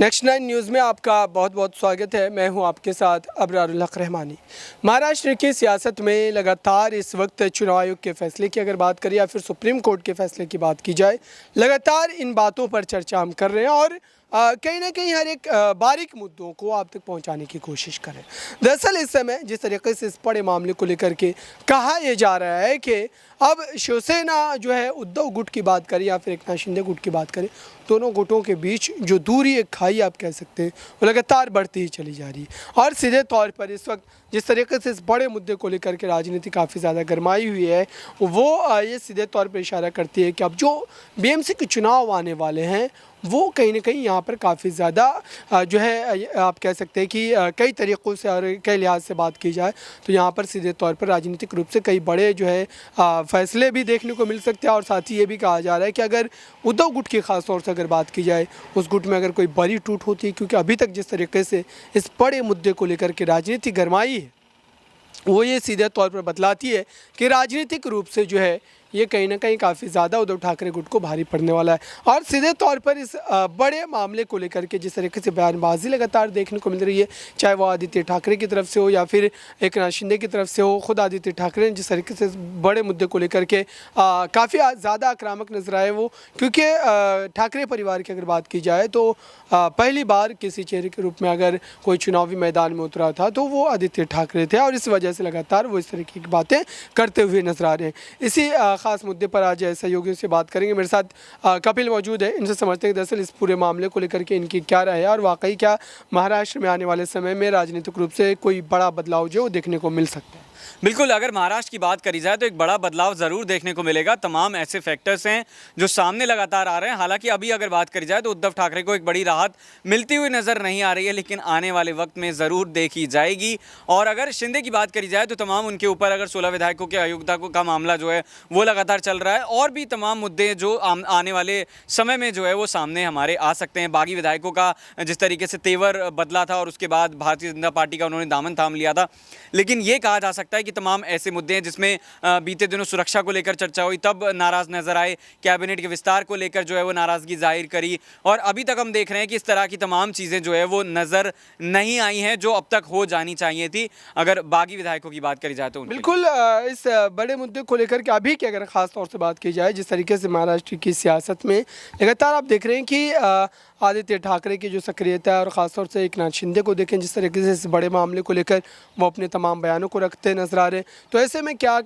Next 9 news में आपका बहुत बहुत स्वागत है। मैं हूं आपके साथ अबरारुल हक रहमानी। महाराष्ट्र की सियासत में लगातार इस वक्त चुनाव आयोग के फैसले की अगर बात करें या फिर सुप्रीम कोर्ट के फैसले की बात की जाए, लगातार इन बातों पर चर्चा हम कर रहे हैं और कहीं ना कहीं हर एक बारीक मुद्दों को आप तक पहुंचाने की कोशिश करें। दरअसल इस समय जिस तरीके से इस बड़े मामले को लेकर के कहा यह जा रहा है कि अब शिवसेना जो है उद्धव गुट की बात करें या फिर एकनाथ शिंदे गुट की बात करें, दोनों गुटों के बीच जो दूरी एक खाई आप कह सकते हैं वो लगातार बढ़ती ही चली जा रही है। और सीधे तौर पर इस वक्त जिस तरीके से इस बड़े मुद्दे को लेकर के राजनीति काफ़ी ज़्यादा गरमाई हुई है, वो ये सीधे तौर पर इशारा करती है कि अब जो बीएमसी के चुनाव आने वाले हैं वो कहीं ना कहीं यहाँ पर काफ़ी ज़्यादा जो है आप कह सकते हैं कि कई तरीक़ों से और कई लिहाज से बात की जाए तो यहाँ पर सीधे तौर पर राजनीतिक रूप से कई बड़े जो है फैसले भी देखने को मिल सकते हैं। और साथ ही ये भी कहा जा रहा है कि अगर उद्धव गुट की ख़ास तौर से अगर बात की जाए, उस गुट में अगर कोई बड़ी टूट होती है, क्योंकि अभी तक जिस तरीके से इस बड़े मुद्दे को लेकर के राजनीति गरमाई है वो ये सीधे तौर पर बतलाती है कि राजनीतिक रूप से जो है ये कहीं ना कहीं काफ़ी ज़्यादा उद्धव ठाकरे गुट को भारी पड़ने वाला है। और सीधे तौर पर इस बड़े मामले को लेकर के जिस तरीके से बयानबाजी लगातार देखने को मिल रही है, चाहे वो आदित्य ठाकरे की तरफ से हो या फिर एकनाथ शिंदे की तरफ से हो, खुद आदित्य ठाकरे ने जिस तरीके से इस बड़े मुद्दे को लेकर के काफ़ी ज़्यादा आक्रामक नजर आए वो, क्योंकि ठाकरे परिवार की अगर बात की जाए तो पहली बार किसी चेहरे के रूप में अगर कोई चुनावी मैदान में उतरा था तो वो आदित्य ठाकरे थे और इस वजह से लगातार वो इस तरीके की बातें करते हुए नजर आ रहे हैं। इसी खास मुद्दे पर आज सहयोगियों से बात करेंगे। मेरे साथ कपिल मौजूद है, इनसे समझते हैं कि दरअसल इस पूरे मामले को लेकर के इनकी क्या राय है और वाकई क्या महाराष्ट्र में आने वाले समय में राजनीतिक रूप से कोई बड़ा बदलाव जो देखने को मिल सकता है। बिल्कुल, अगर महाराष्ट्र की बात करी जाए तो एक बड़ा बदलाव ज़रूर देखने को मिलेगा। तमाम ऐसे फैक्टर्स हैं जो सामने लगातार आ रहे हैं। हालांकि अभी अगर बात करी जाए तो उद्धव ठाकरे को एक बड़ी राहत मिलती हुई नज़र नहीं आ रही है, लेकिन आने वाले वक्त में ज़रूर देखी जाएगी। और अगर शिंदे की बात करी जाए तो तमाम उनके ऊपर अगर 16 विधायकों के अयोग्यता का मामला जो है वो लगातार चल रहा है और भी तमाम मुद्दे जो आने वाले समय में जो है वो सामने हमारे आ सकते हैं। बागी विधायकों का जिस तरीके से तेवर बदला था और उसके बाद भारतीय जनता पार्टी का उन्होंने दामन थाम लिया था, लेकिन ये कहा जा सकता है कि तमाम ऐसे मुद्दे हैं जिसमें बीते दिनों सुरक्षा को लेकर चर्चा हुई, तब नाराज नजर आए, कैबिनेट के विस्तार को लेकर जो है वो नाराजगी जाहिर करी और अभी तक हम देख रहे हैं कि इस तरह की तमाम चीज़ें जो है वो नज़र नहीं आई हैं जो अब तक हो जानी चाहिए थी अगर बागी विधायकों की बात करी जाए तो। बिल्कुल, इस बड़े मुद्दे को लेकर के अभी की अगर ख़ास तौर से बात की जाए, जिस तरीके से महाराष्ट्र की सियासत में लगातार आप देख रहे हैं कि आदित्य ठाकरे की जो सक्रियता है और ख़ासतौर से एकनाथ शिंदे को देखें जिस तरीके से इस बड़े मामले को लेकर वो अपने तमाम बयानों को रखते नजर आ रहे हैं, तो ऐसे में क्या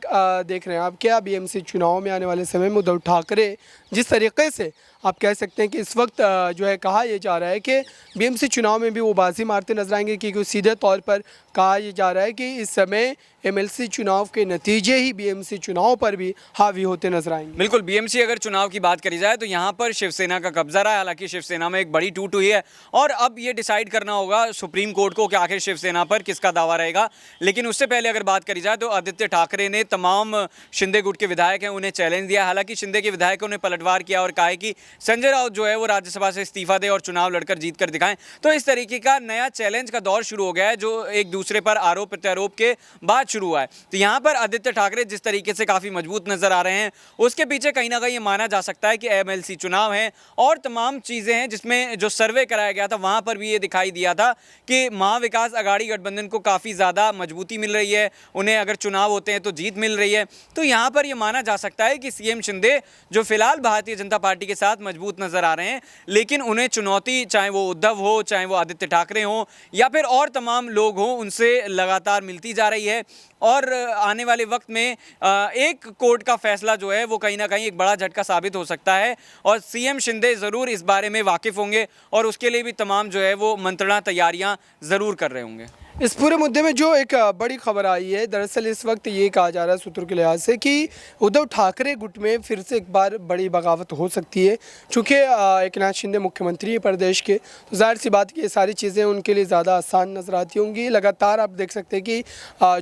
देख रहे हैं आप, क्या बीएमसी चुनाव में आने वाले समय में उद्धव ठाकरे जिस तरीके से आप कह सकते हैं कि इस वक्त जो है कहा यह जा रहा है कि बीएमसी चुनाव में भी वो बाजी मारते नजर आएंगे, क्योंकि सीधे तौर पर कहा यह जा रहा है कि इस समय एमएलसी चुनाव के नतीजे ही बीएमसी चुनाव पर भी हावी होते नजर आएंगे। बिल्कुल, बीएमसी अगर चुनाव की बात करी जाए तो यहाँ पर शिवसेना का कब्जा रहा है। हालांकि शिवसेना में एक बड़ी टूट हुई है और अब ये डिसाइड करना होगा सुप्रीम कोर्ट को कि आखिर शिवसेना पर किसका दावा रहेगा। लेकिन उससे पहले अगर बात करी जाए तो आदित्य ठाकरे ने तमाम शिंदे गुट के विधायक हैं उन्हें चैलेंज दिया। हालांकि शिंदे के विधायकों ने पलटवार किया और कहा है कि संजय राउत जो है वो राज्यसभा से इस्तीफा दे और चुनाव लड़कर जीत कर दिखाएं। तो इस तरीके का नया चैलेंज का दौर शुरू हो गया है जो एक दूसरे पर आरोप प्रत्यारोप के बाद शुरू हुआ है। तो यहाँ पर आदित्य ठाकरे जिस तरीके से काफ़ी मजबूत नजर आ रहे हैं उसके पीछे कहीं ना कहीं ये माना जा सकता है कि एमएलसी चुनाव है और तमाम चीज़ें हैं जिसमें जो सर्वे कराया गया था वहाँ पर भी ये दिखाई दिया था कि महाविकास अघाड़ी गठबंधन को काफ़ी ज़्यादा मजबूती मिल रही है, उन्हें अगर चुनाव होते हैं तो जीत मिल रही है। तो यहाँ पर ये माना जा सकता है कि सीएम शिंदे जो फिलहाल भारतीय जनता पार्टी के साथ मजबूत नजर आ रहे हैं, लेकिन उन्हें चुनौती चाहे वो उद्धव हो, चाहे वो आदित्य ठाकरे हो या फिर और तमाम लोग हों, उनसे लगातार मिलती जा रही है। और आने वाले वक्त में एक कोर्ट का फैसला जो है वो कहीं ना कहीं एक बड़ा झटका साबित हो सकता है और सीएम शिंदे ज़रूर इस बारे में वाकिफ़ होंगे और उसके लिए भी तमाम जो है वो मंत्रणा तैयारियां ज़रूर कर रहे होंगे। इस पूरे मुद्दे में जो एक बड़ी खबर आई है, दरअसल इस वक्त ये कहा जा रहा है सूत्रों के लिहाज से कि उद्धव ठाकरे गुट में फिर से एक बार बड़ी बगावत हो सकती है। चूँकि एकनाथ शिंदे मुख्यमंत्री है प्रदेश के, तो जाहिर सी बात कि ये सारी चीज़ें उनके लिए ज़्यादा आसान नजर आती होंगी। लगातार आप देख सकते हैं कि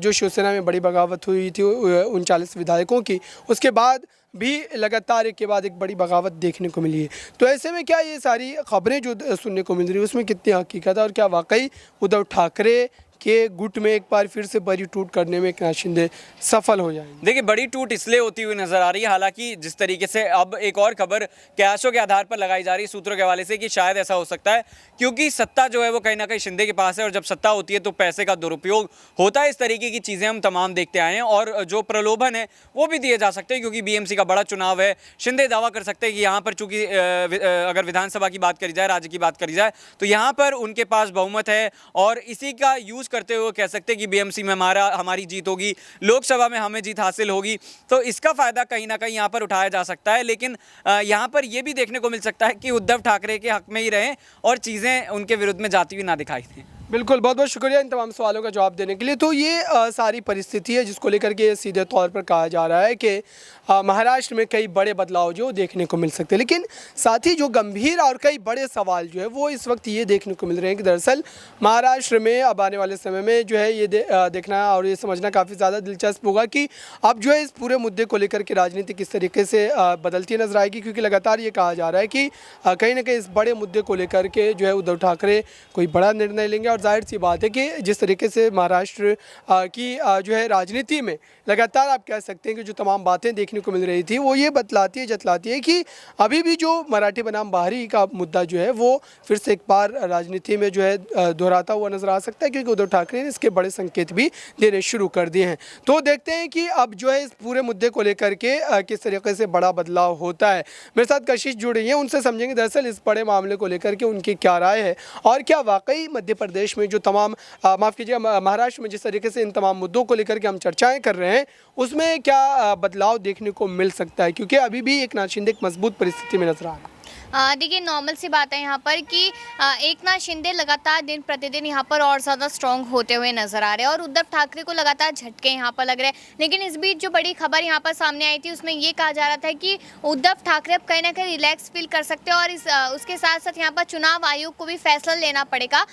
जो शिवसेना में बड़ी बगावत हुई थी 39 विधायकों की, उसके बाद भी लगातार एक के बाद एक बड़ी बगावत देखने को मिली है। तो ऐसे में क्या ये सारी खबरें जो सुनने को मिल रही है उसमें कितनी हकीकत है और क्या वाकई उद्धव ठाकरे कि गुट में एक बार फिर से बड़ी टूट करने में एकनाथ शिंदे सफल हो जाएंगे? देखिए, बड़ी टूट इसलिए होती हुई नजर आ रही है, हालांकि जिस तरीके से अब एक और खबर कयासों के आधार पर लगाई जा रही है सूत्रों के हवाले से कि शायद ऐसा हो सकता है क्योंकि सत्ता जो है वो कहीं ना कहीं शिंदे के पास है, और जब सत्ता होती है तो पैसे का दुरुपयोग होता है। इस तरीके की चीजें हम तमाम देखते आए हैं, और जो प्रलोभन है वो भी दिए जा सकते हैं क्योंकि बीएमसी का बड़ा चुनाव है। शिंदे दावा कर सकते हैं कि यहाँ पर चूंकि अगर विधानसभा की बात करी जाए, राज्य की बात करी जाए, तो यहाँ पर उनके पास बहुमत है, और इसी का यूज करते हुए कह सकते हैं कि बीएमसी में हमारी जीत होगी, लोकसभा में हमें जीत हासिल होगी। तो इसका फायदा कहीं ना कहीं यहाँ पर उठाया जा सकता है। लेकिन यहाँ पर यह भी देखने को मिल सकता है कि उद्धव ठाकरे के हक में ही रहें और चीजें उनके विरुद्ध में जाती हुई ना दिखाई दें। बिल्कुल, बहुत बहुत शुक्रिया इन तमाम सवालों का जवाब देने के लिए। तो ये सारी परिस्थिति है जिसको लेकर के सीधे तौर पर कहा जा रहा है कि महाराष्ट्र में कई बड़े बदलाव जो देखने को मिल सकते हैं, लेकिन साथ ही जो गंभीर और कई बड़े सवाल जो है वो इस वक्त ये देखने को मिल रहे हैं कि दरअसल महाराष्ट्र में अब आने वाले समय में जो है ये देखना और ये समझना काफ़ी ज़्यादा दिलचस्प होगा कि अब जो है इस पूरे मुद्दे को लेकर के राजनीति किस तरीके से बदलती नजर आएगी, क्योंकि लगातार ये कहा जा रहा है कि कहीं ना कहीं इस बड़े मुद्दे को लेकर के जो है उद्धव ठाकरे कोई बड़ा निर्णय लेंगे। और जाहिर सी बात है कि जिस तरीके से महाराष्ट्र की जो है राजनीति में लगातार आप कह सकते हैं कि जो तमाम बातें देखने को मिल रही थी वो ये जतलाती है कि अभी भी जो मराठी बनाम बाहरी का मुद्दा जो है वो फिर से एक बार राजनीति में जो है दोहराता हुआ नजर आ सकता है, क्योंकि उद्धव ठाकरे ने इसके बड़े संकेत भी देने शुरू कर दिए हैं। तो देखते हैं कि अब जो है इस पूरे मुद्दे को लेकर के किस तरीके से बड़ा बदलाव होता है। मेरे साथ कशिश जुड़ रही है, उनसे समझेंगे दरअसल इस बड़े मामले को लेकर के उनकी क्या राय है, और क्या वाकई मध्य प्रदेश में जो तमाम माफ़ कीजिएगा महाराष्ट्र में जिस तरीके से इन तमाम मुद्दों को लेकर के हम चर्चाएं कर रहे हैं उसमें क्या बदलाव देखने को मिल सकता है, क्योंकि अभी भी एकनाथ शिंदे एक मजबूत परिस्थिति में नजर आ रहा है। देखिए, नॉर्मल सी बात है यहाँ पर कि एकनाथ शिंदे लगातार दिन प्रतिदिन यहाँ पर और ज़्यादा स्ट्रॉन्ग होते हुए नजर आ रहे हैं और उद्धव ठाकरे को लगातार झटके यहाँ पर लग रहे हैं। लेकिन इस बीच जो बड़ी खबर यहाँ पर सामने आई थी उसमें ये कहा जा रहा था कि उद्धव ठाकरे अब कहीं ना कहीं रिलैक्स फील कर सकते हैं, और उसके साथ साथ यहाँ पर चुनाव आयोग को भी फैसला लेना पड़ेगा,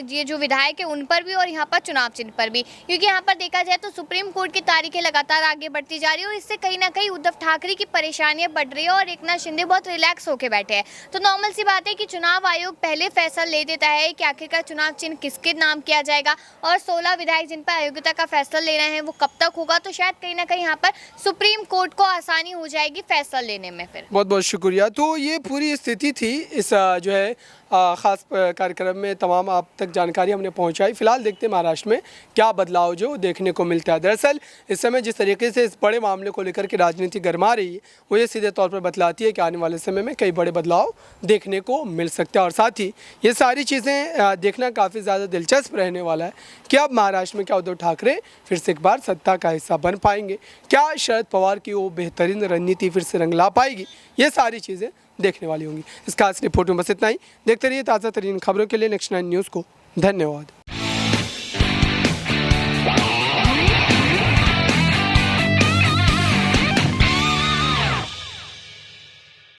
ये जो विधायक है उन पर भी और यहाँ पर चुनाव चिन्ह पर भी, क्योंकि यहाँ पर देखा जाए तो सुप्रीम कोर्ट की तारीखें लगातार आगे बढ़ती जा रही है और इससे कहीं ना कहीं उद्धव ठाकरे की परेशानियां बढ़ रही है और एकनाथ शिंदे बहुत रिलैक्स होकर बैठे हैं। तो नॉर्मल सी बात है कि चुनाव आयोग पहले फैसला ले देता है कि आखिरकार चुनाव चिन्ह किसके नाम किया जाएगा, और 16 विधायक जिन पर अयोग्यता का फैसला लेना है वो कब तक होगा, तो शायद कहीं ना कहीं यहाँ पर सुप्रीम कोर्ट को आसानी हो जाएगी फैसला लेने में। फिर बहुत बहुत शुक्रिया। तो ये पूरी स्थिति थी इस जो है ख़ास कार्यक्रम में तमाम आप तक जानकारी हमने पहुंचाई। फिलहाल देखते हैं महाराष्ट्र में क्या बदलाव जो देखने को मिलता है। दरअसल इस समय जिस तरीके से इस बड़े मामले को लेकर के राजनीति गरमा रही है वो ये सीधे तौर पर बतलाती है कि आने वाले समय में कई बड़े बदलाव देखने को मिल सकते हैं, और साथ ही ये सारी चीज़ें देखना काफ़ी ज़्यादा दिलचस्प रहने वाला है कि अब महाराष्ट्र में क्या उद्धव ठाकरे फिर से एक बार सत्ता का हिस्सा बन पाएंगे, क्या शरद पवार की वो बेहतरीन रणनीति फिर से रंग ला पाएगी। ये सारी चीज़ें देखने वाली होंगी। इस खास रिपोर्ट में बस इतना ही। देखते रहिए ताज़ा तरीन खबरों के लिए नेक्स्ट 9 न्यूज़ को। धन्यवाद।